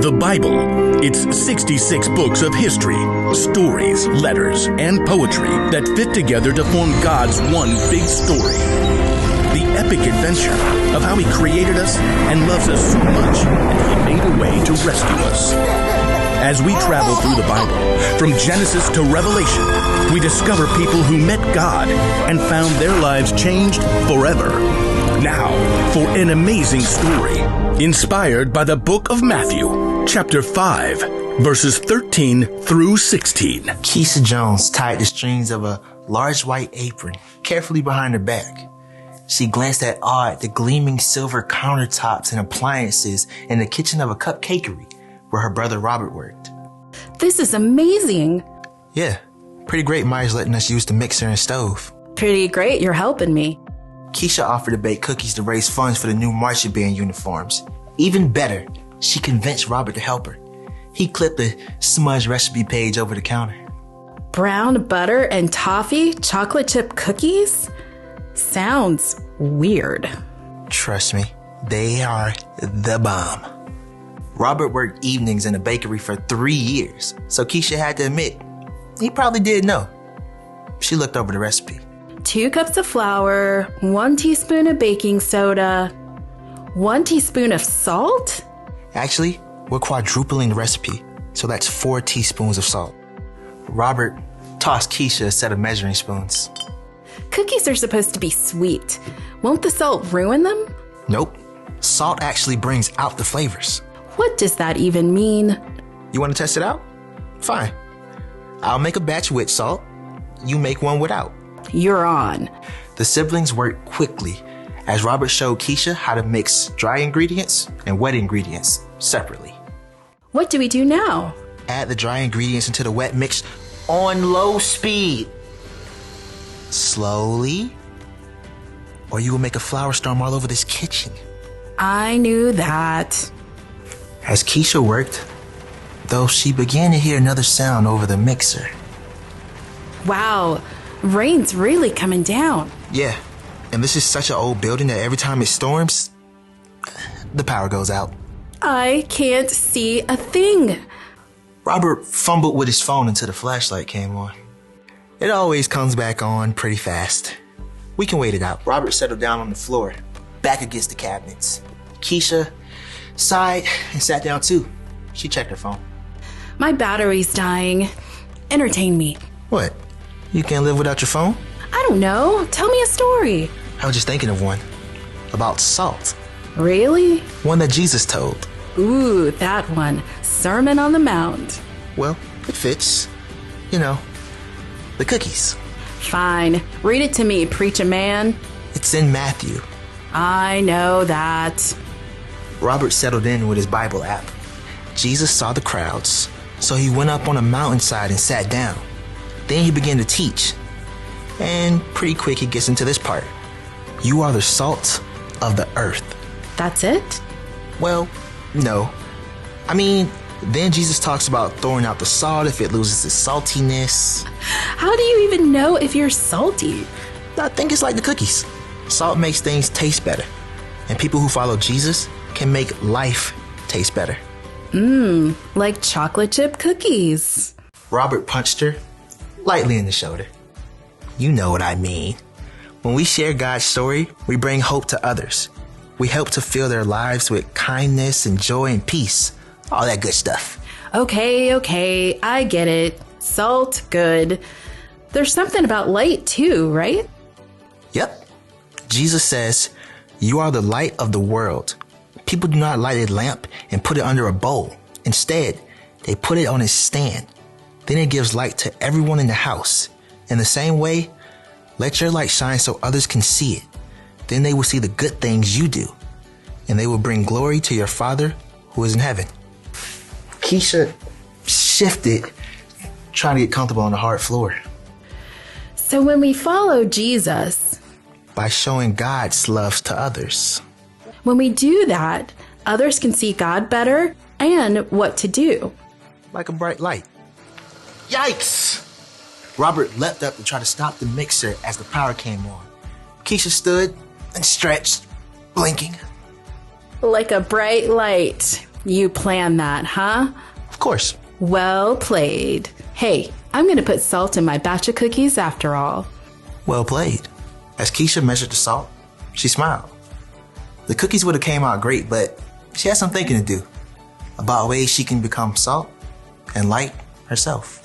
The Bible. It's 66 books of history, stories, letters, and poetry that fit together to form God's one big story. The epic adventure of how He created us and loves us so much that He made a way to rescue us. As we travel through the Bible, from Genesis to Revelation, we discover people who met God and found their lives changed forever. Now, for an amazing story, inspired by the book of Matthew, chapter 5, verses 13 through 16. Keisha Jones tied the strings of a large white apron carefully behind her back. She glanced at awe at the gleaming silver countertops and appliances in the kitchen of a cupcakery where her brother Robert worked. This is amazing. Yeah, pretty great Myers letting us use the mixer and stove. Pretty great you're helping me. Keisha offered to bake cookies to raise funds for the new marching band uniforms. Even better, she convinced Robert to help her. He clipped the smudge recipe page over the counter. Brown butter and toffee chocolate chip cookies? Sounds weird. Trust me, they are the bomb. Robert worked evenings in a bakery for 3 years, so Keisha had to admit, he probably did know. She looked over the recipe. 2 cups of flour, 1 teaspoon of baking soda, 1 teaspoon of salt? Actually, we're quadrupling the recipe, so that's 4 teaspoons of salt. Robert tossed Keisha a set of measuring spoons. Cookies are supposed to be sweet. Won't the salt ruin them? Nope. Salt actually brings out the flavors. What does that even mean? You want to test it out? Fine. I'll make a batch with salt. You make one without. You're on. The siblings worked quickly as Robert showed Keisha how to mix dry ingredients and wet ingredients separately. What do we do now? Add the dry ingredients into the wet mix on low speed. Slowly, or you will make a flour storm all over this kitchen. I knew that. As Keisha worked, though, she began to hear another sound over the mixer. Wow, rain's really coming down. Yeah, and this is such an old building that every time it storms, the power goes out. I can't see a thing. Robert fumbled with his phone until the flashlight came on. It always comes back on pretty fast. We can wait it out. Robert settled down on the floor, back against the cabinets. Keisha sighed and sat down too. She checked her phone. My battery's dying. Entertain me. What? You can't live without your phone? I don't know. Tell me a story. I was just thinking of one. About salt. Really? One that Jesus told. Ooh, that one. Sermon on the Mount. Well, it fits. You know, the cookies. Fine. Read it to me, preacher man. It's in Matthew. I know that. Robert settled in with his Bible app. Jesus saw the crowds, so he went up on a mountainside and sat down. Then he began to teach. And pretty quick he gets into this part. You are the salt of the earth. That's it? Well, no. I mean, then Jesus talks about throwing out the salt if it loses its saltiness. How do you even know if you're salty? I think it's like the cookies. Salt makes things taste better. And people who follow Jesus can make life taste better. Like chocolate chip cookies. Robert punched her lightly in the shoulder. You know what I mean. When we share God's story, we bring hope to others. We help to fill their lives with kindness and joy and peace. All that good stuff. Okay, I get it. Salt, good. There's something about light too, right? Yep. Jesus says, you are the light of the world. People do not light a lamp and put it under a bowl. Instead, they put it on a stand. Then it gives light to everyone in the house. In the same way, let your light shine so others can see it. Then they will see the good things you do, and they will bring glory to your Father who is in heaven. Keisha shifted, trying to get comfortable on the hard floor. So when we follow Jesus, By showing God's love to others. when we do that, others can see God better and what to do. Like a bright light. Yikes! Robert leapt up to try to stop the mixer as the power came on. Keisha stood and stretched, blinking. Like a bright light. You planned that, huh? Of course. Well played. Hey, I'm gonna put salt in my batch of cookies after all. Well played. As Keisha measured the salt, she smiled. The cookies would have came out great, but she had some thinking to do about ways she can become salt and light herself.